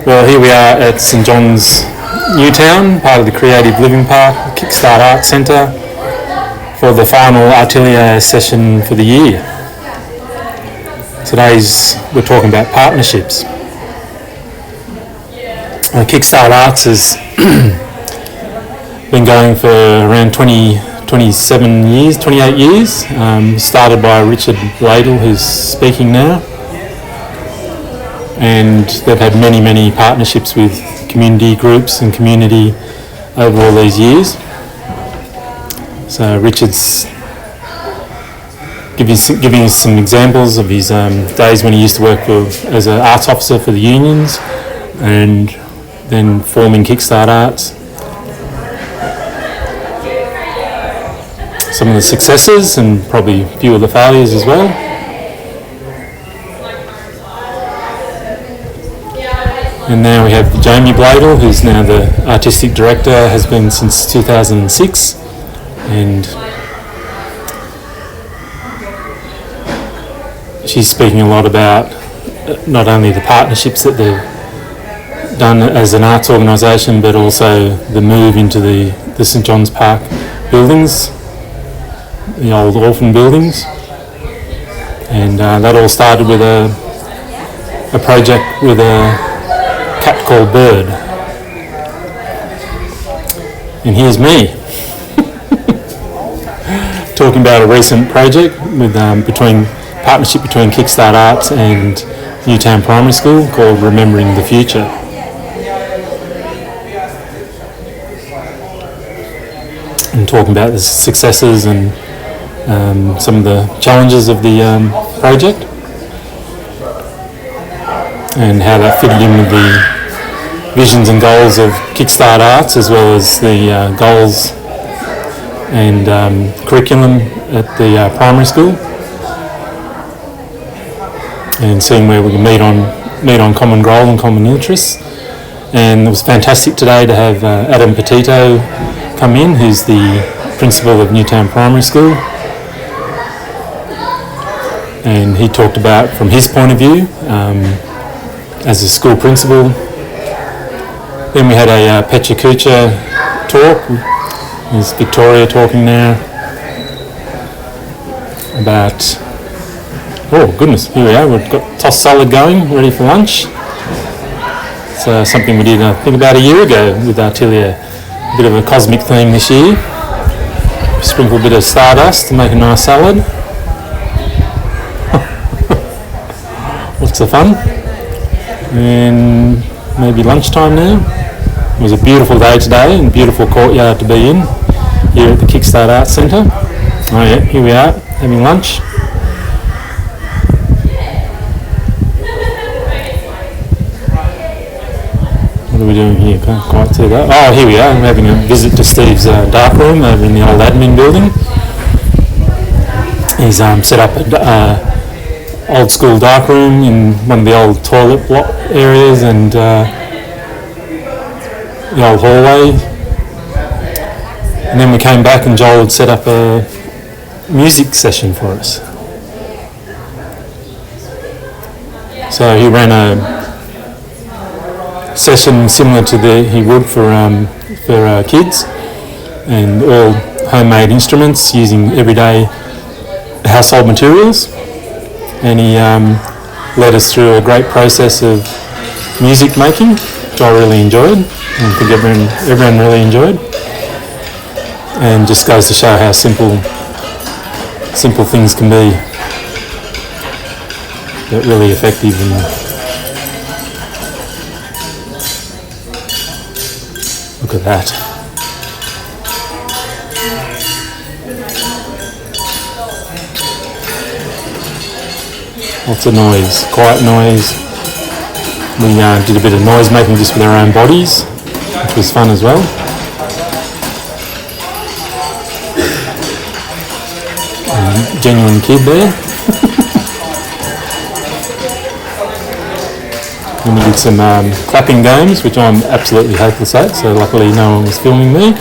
Well, here we are at St John's Newtown, part of the Creative Living Park, Kickstart Arts Centre, for the final Artelier session for the year. We're talking about partnerships. Kickstart Arts has been going for around 28 years, started by Richard Ladle, who's speaking now. And they've had many partnerships with community groups and community over all these years. So Richard's giving us some examples of his days when he used to work as an arts officer for the unions and then forming Kickstart Arts. Some of the successes and probably a few of the failures as well. And now we have Jamie Bladel, who's now the artistic director, has been since 2006, and she's speaking a lot about not only the partnerships that they've done as an arts organisation, but also the move into the St John's Park buildings, the old orphan buildings, and that all started with a project with a cat called Bird. And here's me talking about a recent project with partnership between Kickstart Arts and Newtown Primary School called Remembering the Future. And talking about the successes and some of the challenges of the project, and how that fitted in with the visions and goals of Kickstart Arts, as well as the goals and curriculum at the primary school, and seeing where we can meet on common goal and common interests. And it was fantastic today to have Adam Petito come in, who's the principal of Newtown Primary School, and he talked about from his point of view as a school principal. Then we had a Pecha Kucha talk. There's Victoria talking now about, oh goodness, here we are, we've got tossed salad going, ready for lunch. It's something we did I think about a year ago with Artelier. A bit of a cosmic theme this year. Sprinkle a bit of stardust to make a nice salad. Lots of fun. And maybe lunchtime now. It was a beautiful day today and a beautiful courtyard to be in here at the Kickstart Arts Centre. Oh yeah, here we are having lunch. What are we doing here? Can't quite see that. Oh, here we are. I'm having a visit to Steve's dark room over in the old admin building. He's set up a old school dark room in one of the old toilet block areas and the old hallway. And then we came back and Joel had set up a music session for us. So he ran a session similar to he would for kids, and all homemade instruments using everyday household materials. And he led us through a great process of music making, which I really enjoyed, and I think everyone really enjoyed. And just goes to show how simple things can be, but really effective. And look at that. Lots of noise, quiet noise. We did a bit of noise making just with our own bodies, which was fun as well. Genuine kid there. And we did some clapping games, which I'm absolutely hopeless at, so luckily no one was filming me.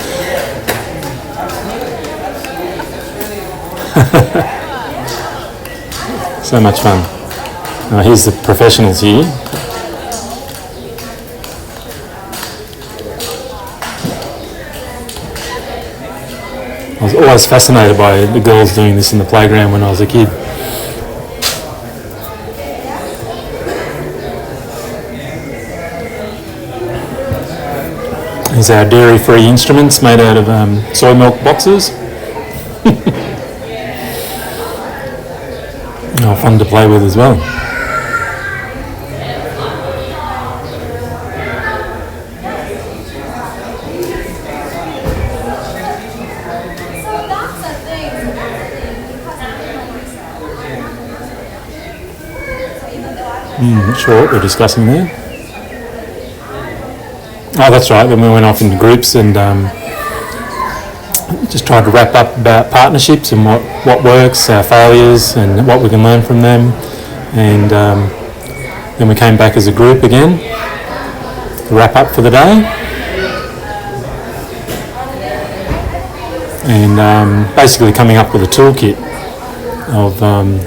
So much fun. Here's the professionals here. I was always fascinated by the girls doing this in the playground when I was a kid. These are our dairy-free instruments made out of soy milk boxes. Oh, fun to play with as well. Not sure what we're discussing there. Oh, that's right. Then we went off into groups and just tried to wrap up about partnerships and what works, our failures, and what we can learn from them. And then we came back as a group again to wrap up for the day. And basically coming up with a toolkit of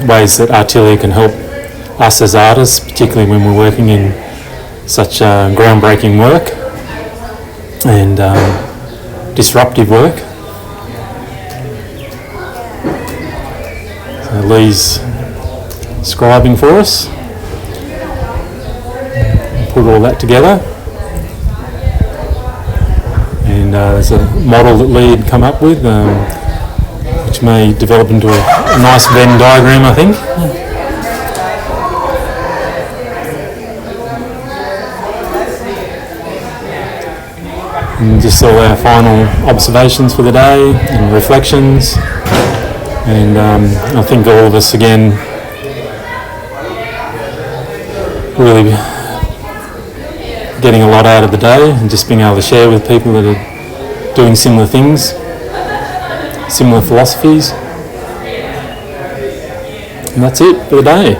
ways that Artelier can help us as artists, particularly when we're working in such groundbreaking work and disruptive work. So Lee's scribing for us. Put all that together. And there's a model that Lee had come up with, which may develop into a nice Venn diagram, I think. And just all our final observations for the day and reflections. And I think all of us again really getting a lot out of the day and just being able to share with people that are doing similar things, similar philosophies. And that's it for the day.